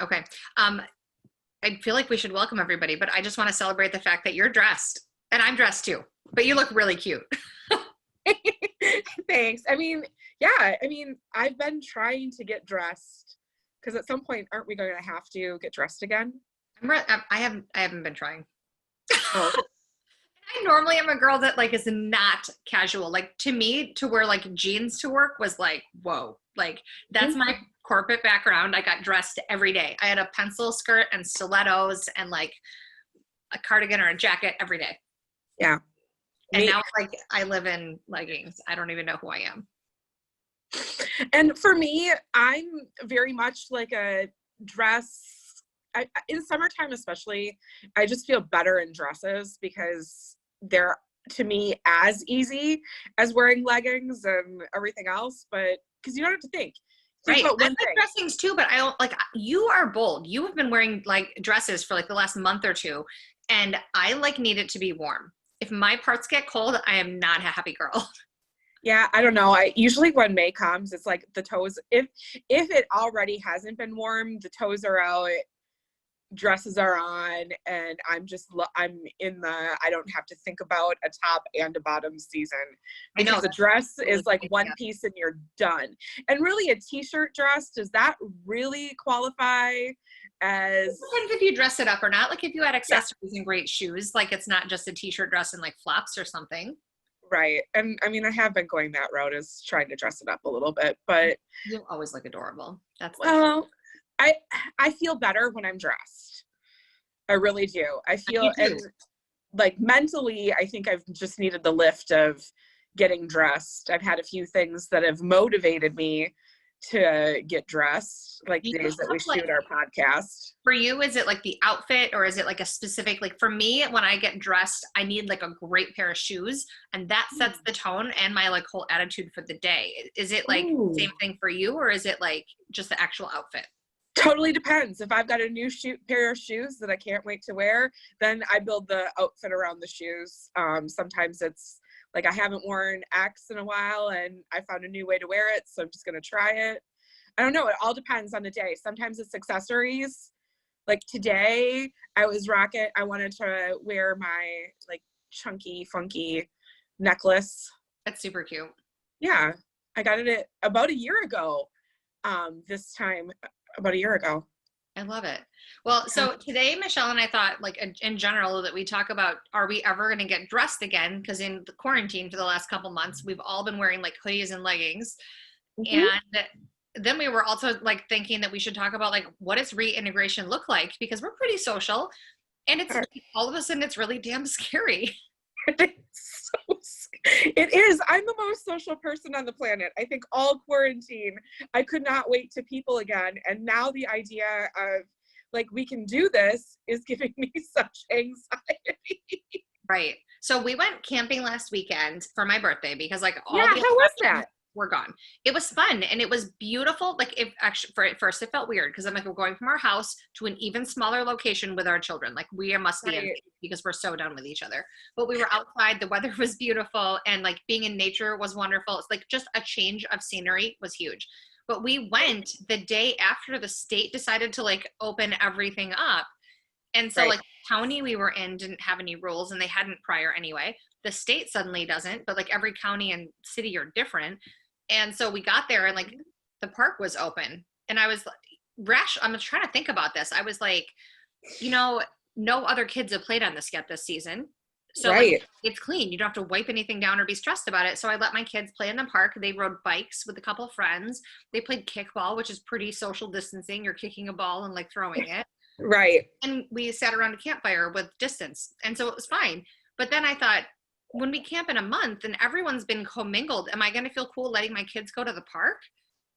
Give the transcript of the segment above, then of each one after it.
Okay. I feel like we should welcome everybody, but I just want to celebrate the fact that you're dressed and I'm dressed too, but you look really cute. Thanks. I mean, yeah, I mean, I've been trying to get dressed because at some point, aren't we going to have to get dressed again? I haven't been trying. Oh, I normally am a girl that like is not casual. Like to me, to wear like jeans to work was like, whoa. Like that's my corporate background. I got dressed every day. I had a pencil skirt and stilettos and like a cardigan or a jacket every day. yeah. And Me. now like I live in leggings. I don't even know who I am. And for me, I'm very much like a dress. In summertime, especially, I just feel better in dresses because they're, to me, as easy as wearing leggings and everything else. But because you don't have to think. Think Right. about I one like thing. dressings too, but I don't like you are bold. You have been wearing like dresses for like the last month or two, and I like need it to be warm. If my parts get cold, I am not a happy girl. Yeah, I don't know. I usually when May comes, it's like the toes. If it already hasn't been warm, the toes are out, dresses are on, and I'm in the I don't have to think about a top and a bottom season I know because a that's dress really is like great, one yeah. piece and you're done. And really, a t-shirt dress, does that really qualify as? Depends if you dress it up or not. Like if you had Yeah, accessories and great shoes, like it's not just a t-shirt dress and like flops or something. right. And I mean, I have been going that route, is trying to dress it up a little bit, but You always look adorable. That's like well, I I feel better when I'm dressed. I really do. I you feel, and too. like mentally, I think I've just needed the lift of getting dressed. I've had a few things that have motivated me to get dressed, like Do you days that we have like shoot our podcast. for you, is it like the outfit or is it like a specific like for me when I get dressed, I need like a great pair of shoes and that sets the tone and my like whole attitude for the day. Is it like Ooh. same thing for you or is it like just the actual outfit? Totally depends. If I've got a new pair of shoes that I can't wait to wear, then I build the outfit around the shoes. Sometimes it's like I haven't worn X in a while and I found a new way to wear it, so I'm just gonna try it. I don't know. It all depends on the day. Sometimes it's accessories. Like today, I wanted to wear my like chunky, funky necklace. That's super cute. Yeah, I got it about a year ago. This time, about a year ago. I love it. Well, Yeah. so today, Michelle and I thought, like in general, that we talk about are we ever going to get dressed again? Because in the quarantine for the last couple months, we've all been wearing like hoodies and leggings. Mhm. And then we were also like thinking that we should talk about like what does reintegration look like? Because we're pretty social, and it's all of a sudden it's really damn scary. It is. I'm the most social person on the planet. I think all quarantine, I could not wait to people again. And now the idea of like we can do this is giving me such anxiety. Right. So we went camping last weekend for my birthday because like Yeah, all the how was attractions that? were gone. It was fun and it was beautiful. Like if actually for at first it felt weird because I'm like we're going from our house to an even smaller location with our children. Like we must be in Right. because we're so done with each other. But we were outside, the weather was beautiful and like being in nature was wonderful. It's like just a change of scenery was huge. But we went the day after the state decided to like open everything up. And so Right. like county we were in didn't have any rules and they hadn't prior anyway. The state suddenly doesn't, but like every county and city are different. And so we got there and like the park was open. And I was like, rash, I'm trying to think about this. I was like, you know, no other kids have played on this yet this season. So like Right. it's clean. You don't have to wipe anything down or be stressed about it. So I let my kids play in the park. They rode bikes with a couple of friends. They played kickball, which is pretty social distancing. You're kicking a ball and like throwing it. Right. And we sat around a campfire with distance. And so it was fine. But then I thought, when we camp in a month and everyone's been commingled, am I going to feel cool letting my kids go to the park?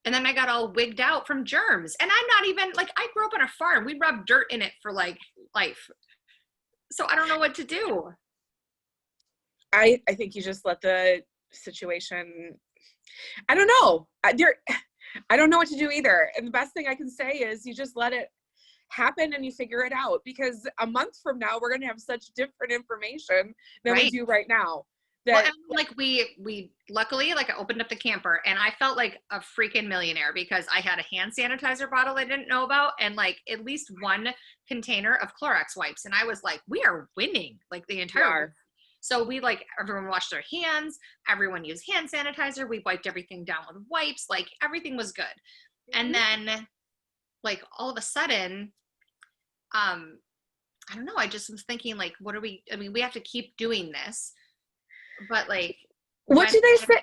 And then I got all wigged out from germs. And I'm not even like, I grew up on a farm. We rubbed dirt in it for like life. So I don't know what to do. I think you just let the situation, I don't know. I don't know what to do either. And the best thing I can say is you just let it happen and you figure it out, because a month from now we're going to have such different information than we Right. do right now. Well, that and like we luckily like I opened up the camper and I felt like a freaking millionaire because I had a hand sanitizer bottle I didn't know about and like at least one container of Clorox wipes. And I was like, we are winning like the we entire week. are. So we like everyone washed their hands, everyone used hand sanitizer, we wiped everything down with wipes, like everything was good. And Mhm. then like all of a sudden, um, I don't know, I just was thinking like, what are we, I mean, we have to keep doing this, but like What when do they say?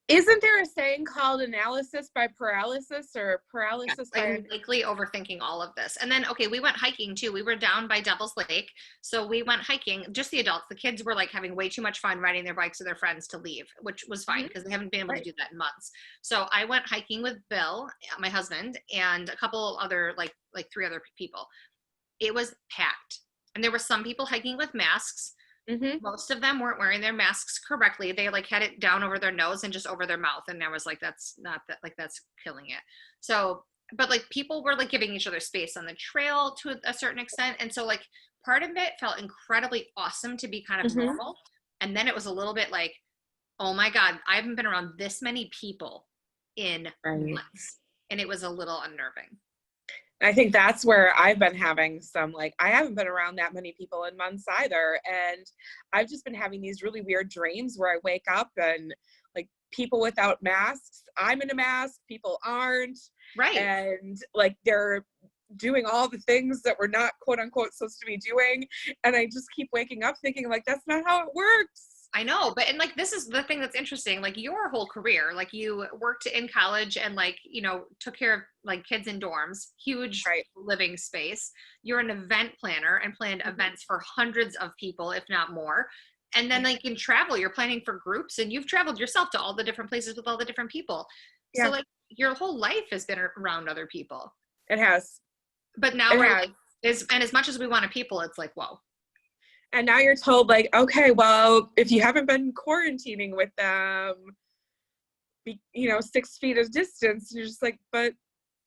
Isn't there a saying called analysis by paralysis or yeah, paralysis by? I'm likely overthinking all of this. And then, okay, we went hiking too. We were down by Devil's Lake. So we went hiking, just the adults. The kids were like having way too much fun riding their bikes with their friends to leave, which was fine Mhm. because they haven't been able to Right. do that in months. So I went hiking with Bill, my husband, and a couple other, like three other people. It was packed. And there were some people hiking with masks. Mm-hmm. Most of them weren't wearing their masks correctly. They like had it down over their nose and just over their mouth. And I was like, that's not that, like, that's killing it. So, but like people were like giving each other space on the trail to a certain extent. And so, like, part of it felt incredibly awesome to be kind of Mm-hmm. normal. And then it was a little bit like, oh my God, I haven't been around this many people in Right. months. And it was a little unnerving. I think that's where I've been having some, like, I haven't been around that many people in months either. And I've just been having these really weird dreams where I wake up and like people without masks, I'm in a mask, people aren't. Right. And like they're doing all the things that we're not quote unquote supposed to be doing. And I just keep waking up thinking like, that's not how it works. I know, but and like this is the thing that's interesting. Like your whole career, like you worked in college and like, took care of like kids in dorms, huge Right. living space. You're an event planner and planned Mhm. events for hundreds of people, if not more. And then Yeah. like in travel, you're planning for groups and you've traveled yourself to all the different places with all the different people. So Yeah, like your whole life has been around other people. it has. But now It we're has. like, as much as we want to people, it's like, whoa. And now you're told like, okay, well, if you haven't been quarantining with them, 6 feet of distance, you're just like, but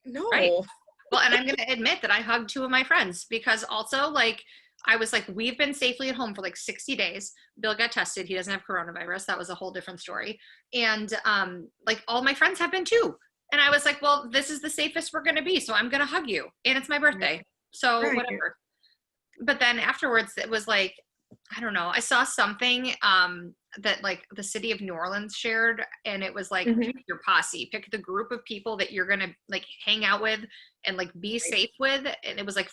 Right. no. Well, and I'm going to admit that I hugged two of my friends because also, like, I was like, we've been safely at home for like 60 days. Bill got tested. He doesn't have coronavirus. That was a whole different story. And like, all my friends have been too. And I was like, well, this is the safest we're going to be. So I'm going to hug you. And it's my birthday. So Right. whatever. But then afterwards, it was like, I don't know. I saw something that like the city of New Orleans shared, and it was like Mhm. pick your posse, pick the group of people that you're gonna like hang out with and like be Right. safe with. And it was like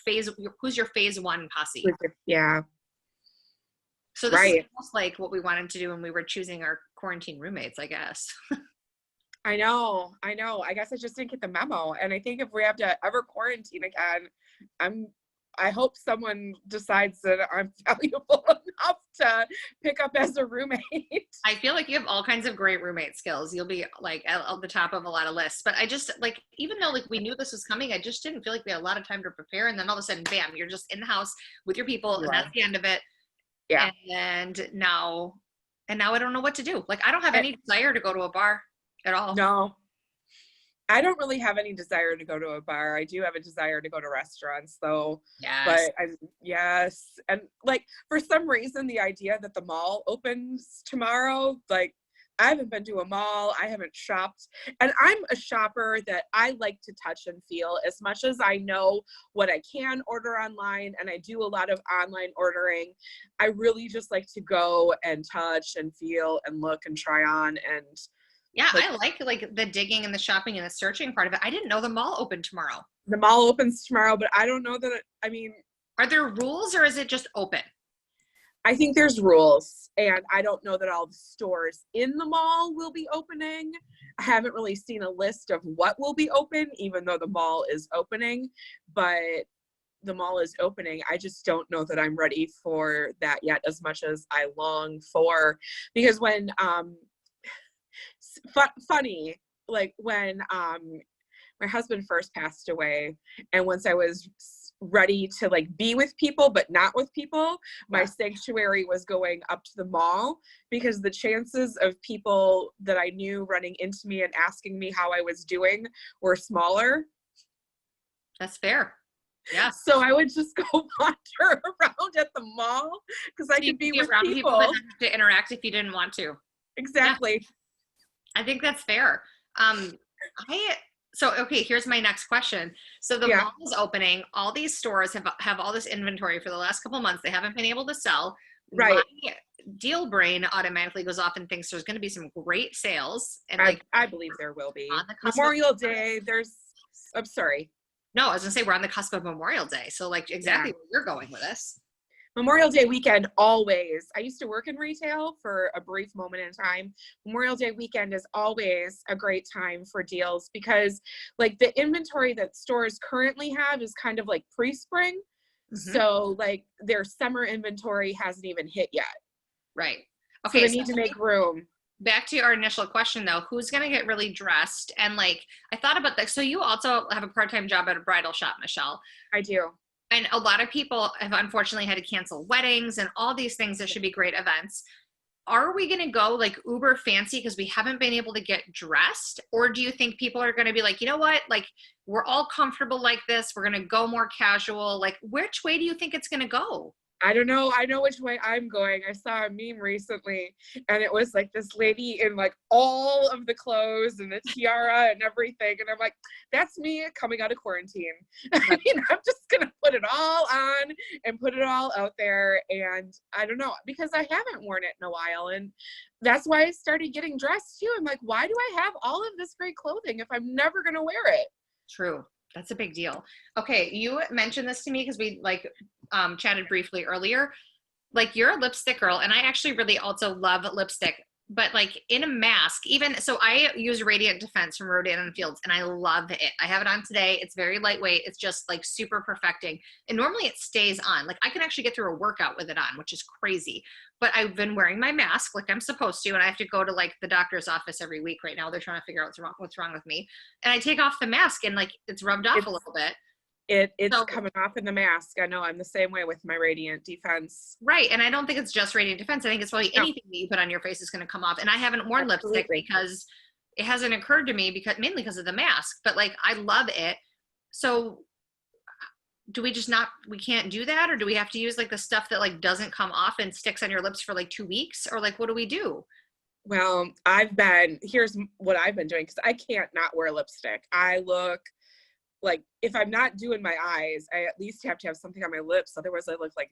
who's your phase one posse? Yeah. So this is Right. almost like what we wanted to do when we were choosing our quarantine roommates, I guess. I know. I know. I guess I just didn't get the memo. And I think if we have to ever quarantine again, I hope someone decides that I'm valuable enough to pick up as a roommate. I feel like you have all kinds of great roommate skills. You'll be like at the top of a lot of lists. But I just like, even though like we knew this was coming, I just didn't feel like we had a lot of time to prepare. And then all of a sudden, bam, you're just in the house with your people, You and that's are. the end of it. Yeah. And now I don't know what to do. Like I don't have And any desire to go to a bar at all. no, I don't really have any desire to go to a bar. I do have a desire to go to restaurants though. Yes. But yes. And like for some reason, the idea that the mall opens tomorrow, like I haven't been to a mall. I haven't shopped. And I'm a shopper that I like to touch and feel as much as I know what I can order online. And I do a lot of online ordering. I really just like to go and touch and feel and look and try on. And Yeah, like I like the digging and the shopping and the searching part of it. I didn't know the mall opened tomorrow. the mall opens tomorrow, but I don't know that, I mean, Are there rules or is it just open? I think there's rules, and I don't know that all the stores in the mall will be opening. I haven't really seen a list of what will be open, even though the mall is opening, but the mall is opening. I just don't know that I'm ready for that yet as much as I long for, because when, funny, like when my husband first passed away, and once I was ready to like be with people but not with people, my Yeah. sanctuary was going up to the mall, because the chances of people that I knew running into me and asking me how I was doing were smaller. That's fair. Yeah. So I would just go wander around at the mall because So I you could could be be with around people but people. not have to interact if you didn't want to. Yeah, Exactly. I think that's fair. Um, I so okay, here's my next question. So the Yeah. mall is opening. All these stores have all this inventory for the last couple months. They haven't been able to sell. My Right. deal brain automatically goes off and thinks there's going to be some great sales and I like I believe there will on be. the cusp of Memorial Day, I'm sorry. no, I was gonna say we're on the cusp of Memorial Day. So like Yeah. exactly where you're going with this. Memorial Day weekend always. I used to work in retail for a brief moment in time. Memorial Day weekend is always a great time for deals because like the inventory that stores currently have is kind of like pre-spring. Hmm. So like their summer inventory hasn't even hit yet. Right. So Okay, they so need to make room. back to our initial question though, who's gonna get really dressed? And like I thought about that. So you also have a part-time job at a bridal shop, Michelle. I do. And a lot of people have unfortunately had to cancel weddings and all these things that should be great events. Are we going to go like uber fancy because we haven't been able to get dressed? Or do you think people are going to be like, you know what? Like, we're all comfortable like this. We're going to go more casual. Like, which way do you think it's going to go? I don't know. I know which way I'm going. I saw a meme recently and it was like this lady in like all of the clothes and the tiara and everything. And I'm like, that's me coming out of quarantine. I mean, I'm just going to put it all on and put it all out there. And I don't know, because I haven't worn it in a while. And that's why I started getting dressed too. I'm like, why do I have all of this great clothing if I'm never going to wear it? True. That's a big deal. Okay, you mentioned this to me because we like chatted briefly earlier. Like you're a lipstick girl, and I actually really also love lipstick. But like in a mask, even so, I use Radiant Defense from Rodan and Fields, and I love it. I have it on today. It's very lightweight. It's just like super perfecting. And normally it stays on. Like I can actually get through a workout with it on, which is crazy. But I've been wearing my mask like I'm supposed to, and I have to go to like the doctor's office every week right now. They're trying to figure out what's wrong with me. And I take off the mask, and like it's rubbed off a It's little bit. it's So coming off in the mask. I know I'm the same way with my Radiant Defense. right. And I don't think it's just Radiant Defense. I think it's probably No, anything that you put on your face is going to come off. And I haven't worn lipstick absolutely. because it hasn't occurred to me because mainly because of the mask, but like I love it. So do we just not, we can't do that? Or do we have to use like the stuff that like doesn't come off and sticks on your lips for like 2 weeks? Or like, what do we do? Well, here's what I've been doing because I can't not wear lipstick. I look like if I'm not doing my eyes, I at least have to have something on my lips. Otherwise, I look like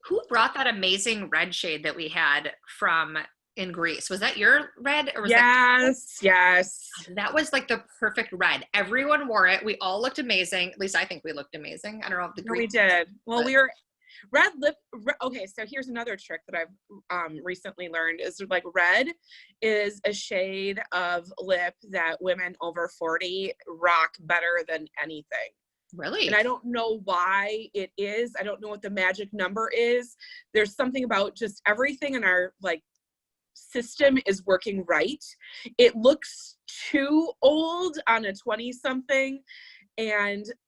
Who brought that amazing red shade that we had from in Greece? Was that your red or was that? yes, yes. That was like the perfect red. Everyone wore it. We all looked amazing. At least I think we looked amazing. I don't know if the No, we Greek, did. Well, but we were red lip. Okay, so here's another trick that I've recently learned is like red is a shade of lip that women over 40 rock better than anything. And really, I don't know why it is. I don't know what the magic number is. There's something about just everything in our like system is working right. It looks too old on a 20 something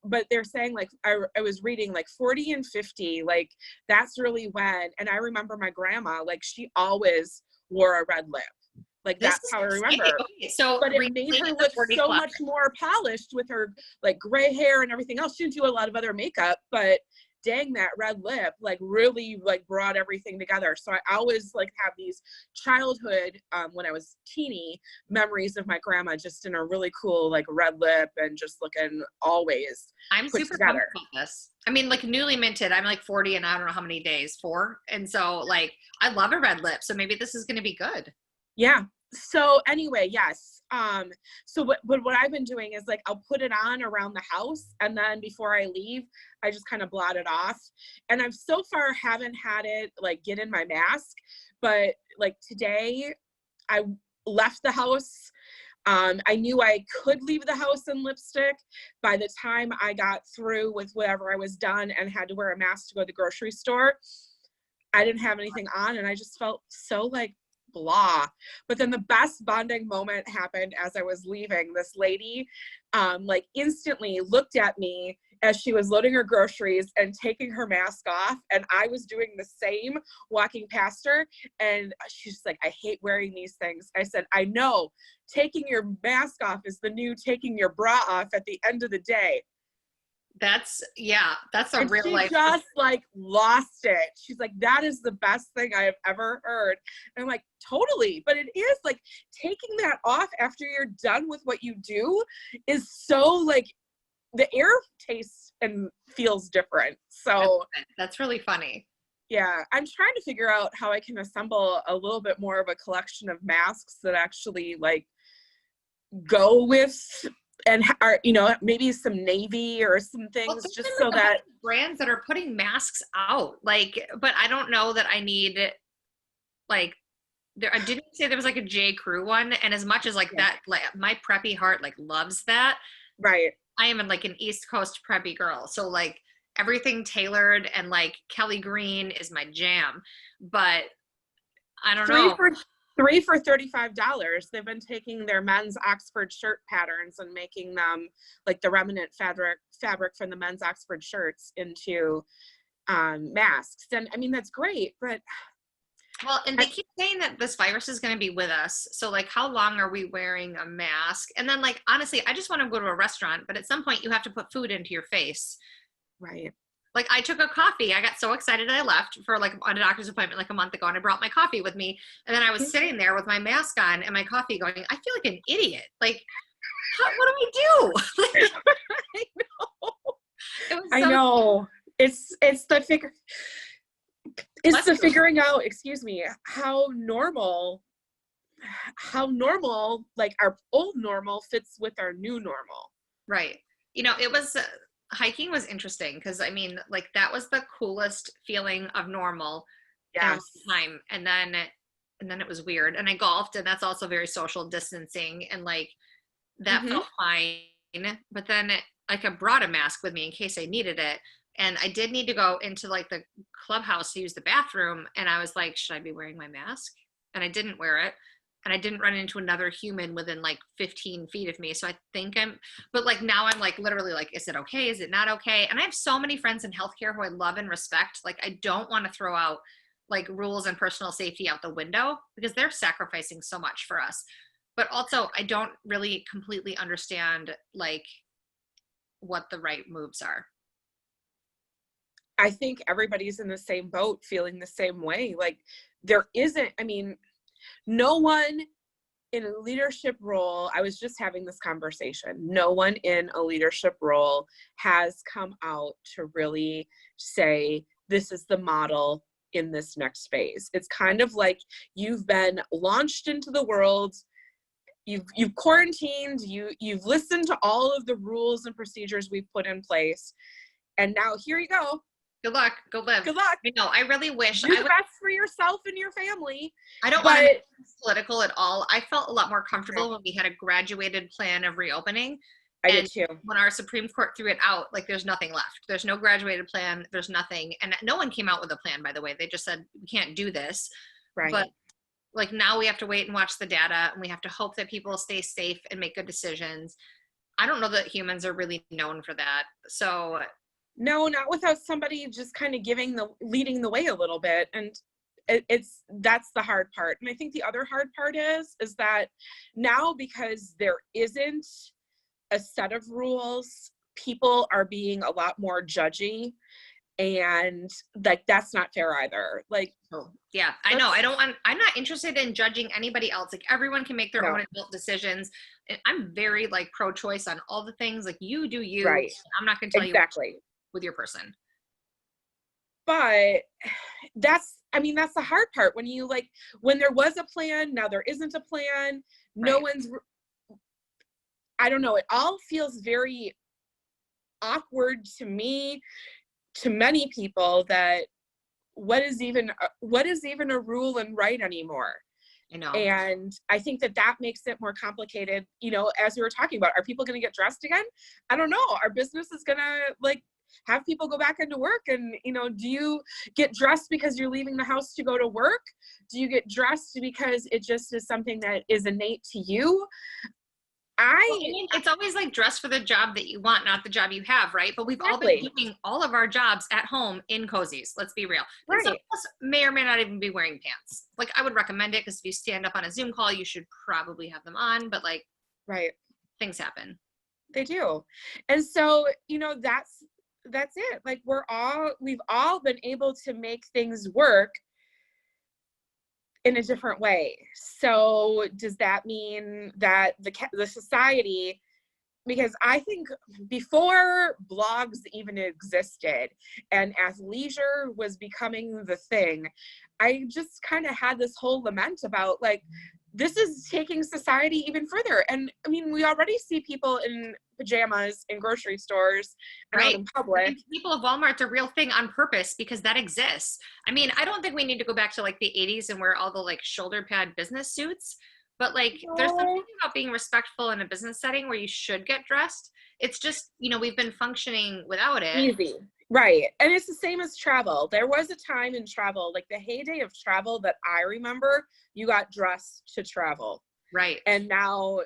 but they're saying like I was reading like 40 and 50 like that's really when. And I remember my grandma like she always wore a red lip. Like this that's is how I insane. remember. Okay, so But it made reclaiming her the look 40 so club. much more polished with her like gray hair and everything else. She didn't do a lot of other makeup, but dang, that red lip like really like brought everything together. So I always like have these childhood when I was teeny memories of my grandma just in a really cool like red lip and just looking always I'm put super pumped together. about this. I mean, like newly minted. I'm like 40 and I don't know how many days, 4. And so like I love a red lip. So maybe this is going to be good. Yeah. So anyway, yes. So what I've been doing is like I'll put it on around the house and then before I leave, I just kind of blot it off. And I've so far haven't had it like get in my mask, but like today I left the house. I knew I could leave the house in lipstick. By the time I got through with whatever I was done and had to wear a mask to go to the grocery store, I didn't have anything on and I just felt so like blah. But then the best bonding moment happened as I was leaving. This lady like instantly looked at me as she was loading her groceries and taking her mask off, and I was doing the same walking past her, and she's like, I hate wearing these things. I said, I know, taking your mask off is the new taking your bra off at the end of the day. That's a And real she life. just like lost it. She's like, that is the best thing I have ever heard. And I'm like, totally. But it is like taking that off after you're done with what you do is so like the air tastes and feels different. So That's really funny. yeah, I'm trying to figure out how I can assemble a little bit more of a collection of masks that actually like go with and are, you know, maybe some navy or some Well, things there's just been so like a bunch that of brands that are putting masks out, like, but I don't know that I need like there. I didn't say there was like a J. Crew one, and as much as like yeah, that, like my preppy heart like loves that. right. I am like an East Coast preppy girl, so like everything tailored and like Kelly Green is my jam. But I don't Three know. for three for $35. They've been taking their men's Oxford shirt patterns and making them like the remnant fabric from the men's Oxford shirts into masks. And I mean that's great, but Well, and they keep saying that this virus is going to be with us. So, like, how long are we wearing a mask? And then, like, honestly, I just want to go to a restaurant, but at some point, you have to put food into your face. right. Like, I took a coffee. I got so excited I left for like on a doctor's appointment like a month ago, and I brought my coffee with me. And then I was sitting there with my mask on and my coffee going, I feel like an idiot. Like, what do we do? Like, I know. it was I so. know. It's the figure it's Bless the you. figuring out, excuse me, how normal like our old normal fits with our new normal. Right. You know, it was hiking was interesting because I mean, like that was the coolest feeling of normal in a long Yes. time. And then it was weird. And I golfed, and that's also very social distancing, and like that Mm-hmm. felt fine. But then like I brought a mask with me in case I needed it. And I did need to go into like the clubhouse to use the bathroom. And I was like, should I be wearing my mask? And I didn't wear it. And I didn't run into another human within like 15 feet of me. So I think but like now I'm like literally like, is it okay? Is it not okay? And I have so many friends in healthcare who I love and respect. Like, I don't want to throw out like rules and personal safety out the window because they're sacrificing so much for us. But also, I don't really completely understand like what the right moves are. I think everybody's in the same boat feeling the same way. Like there isn't, I mean, no one in a leadership role, I was just having this conversation. No one in a leadership role has come out to really say, this is the model in this next phase. It's kind of like you've been launched into the world. You've quarantined, you've listened to all of the rules and procedures we've put in place. And now here you go. Good luck. Go live. Good luck. I know. I really wish Do I the would. best for yourself and your family. I don't want to But make this political at all. I felt a lot more comfortable when we had a graduated plan of reopening. I did And too. when our Supreme Court threw it out, like there's nothing left. There's no graduated plan. There's nothing. And no one came out with a plan, by the way. They just said, we can't do this. Right. But like now we have to wait and watch the data, and we have to hope that people stay safe and make good decisions. I don't know that humans are really known for that. So No, not without somebody just kind of leading the way a little bit. And that's the hard part. And I think the other hard part is that now, because there isn't a set of rules, people are being a lot more judgy, and like that's not fair either. Like, oh, yeah, I know. I'm not interested in judging anybody else. Like everyone can make their no, own adult decisions. And I'm very like pro-choice on all the things. Like you do you. right, I'm not going to tell you exactly. with your person. But that's the hard part when you like, when there was a plan, now there isn't a plan. No Right. one's, I don't know. It all feels very awkward to me, to many people, that what is even a rule and right anymore. I know. And I think that makes it more complicated. You know, as we were talking about, are people going to get dressed again? I don't know. Our business is going to like have people go back into work. And, you know, do you get dressed because you're leaving the house to go to work? Do you get dressed because it just is something that is innate to you? Well, I mean, it's always like dress for the job that you want, not the job you have, right? But we've all been doing all of our jobs at home in cozies. Let's be real. And some of us may or may not even be wearing pants. Like I would recommend it because if you stand up on a Zoom call, you should probably have them on. But like, right, things happen. They do. And so, you know, that's it. Like we've all been able to make things work in a different way. So does that mean that the society, because I think before blogs even existed and athleisure was becoming the thing, I just kind of had this whole lament about like, this is taking society even further. And I mean, we already see people in pajamas in grocery stores and out Right. in And public. people of Walmart's a real thing on purpose because that exists. I mean, I don't think we need to go back to like the 80s and wear all the like shoulder pad business suits, but like there's something No. about being respectful in a business setting where you should get dressed. It's just, we've been functioning without it. Easy. Right. And it's the same as travel. There was a time in travel, like the heyday of travel that I remember, you got dressed to travel. Right. And now,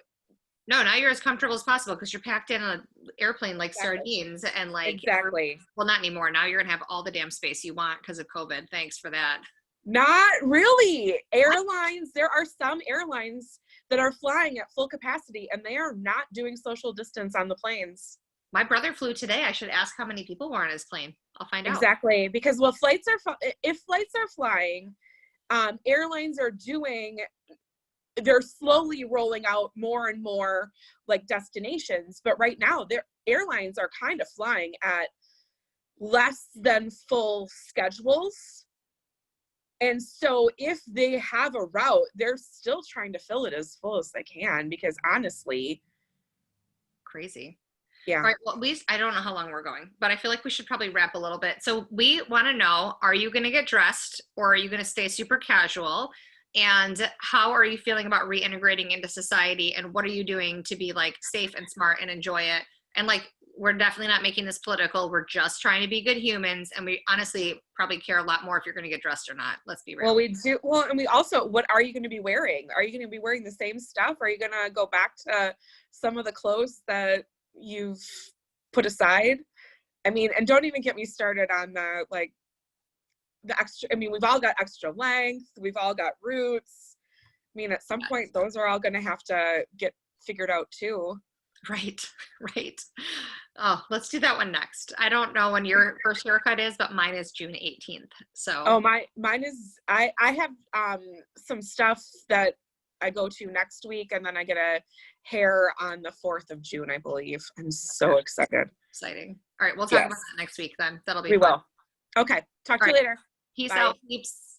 No, now you're as comfortable as possible because you're packed in an airplane like exactly. sardines and like, Exactly. well, not anymore. Now you're going to have all the damn space you want because of COVID. Thanks for that. Not really. Airlines, there are some airlines that are flying at full capacity and they are not doing social distance on the planes. My brother flew today. I should ask how many people were on his plane. I'll find out. Exactly. Because if flights are flying, airlines are doing, they're slowly rolling out more and more like destinations, but right now their airlines are kind of flying at less than full schedules. And so if they have a route, they're still trying to fill it as full as they can because honestly, Crazy. yeah. All right. Well, at least I don't know how long we're going, but I feel like we should probably wrap a little bit. So we want to know, are you going to get dressed or are you going to stay super casual? And how are you feeling about reintegrating into society? And what are you doing to be like safe and smart and enjoy it? And like, we're definitely not making this political. We're just trying to be good humans. And we honestly probably care a lot more if you're going to get dressed or not. Let's be real. Well, we do. Well, and we also, what are you going to be wearing? Are you going to be wearing the same stuff? Are you going to go back to some of the clothes that you've put aside? I mean, and don't even get me started on the extra. I mean, we've all got extra length. We've all got roots. I mean, at some point, those are all going to have to get figured out too. Right, right. Oh, let's do that one next. I don't know when your first haircut is, but mine is June 18th. So, Oh, mine is, I have some stuff that I go to next week, and then I get a hair on the 4th of June, I believe. I'm so excited. exciting. All right, we'll talk Yes. about that next week then. That'll be We fun. will. Okay. Talk to All you right. later. Peace Bye. out, peeps.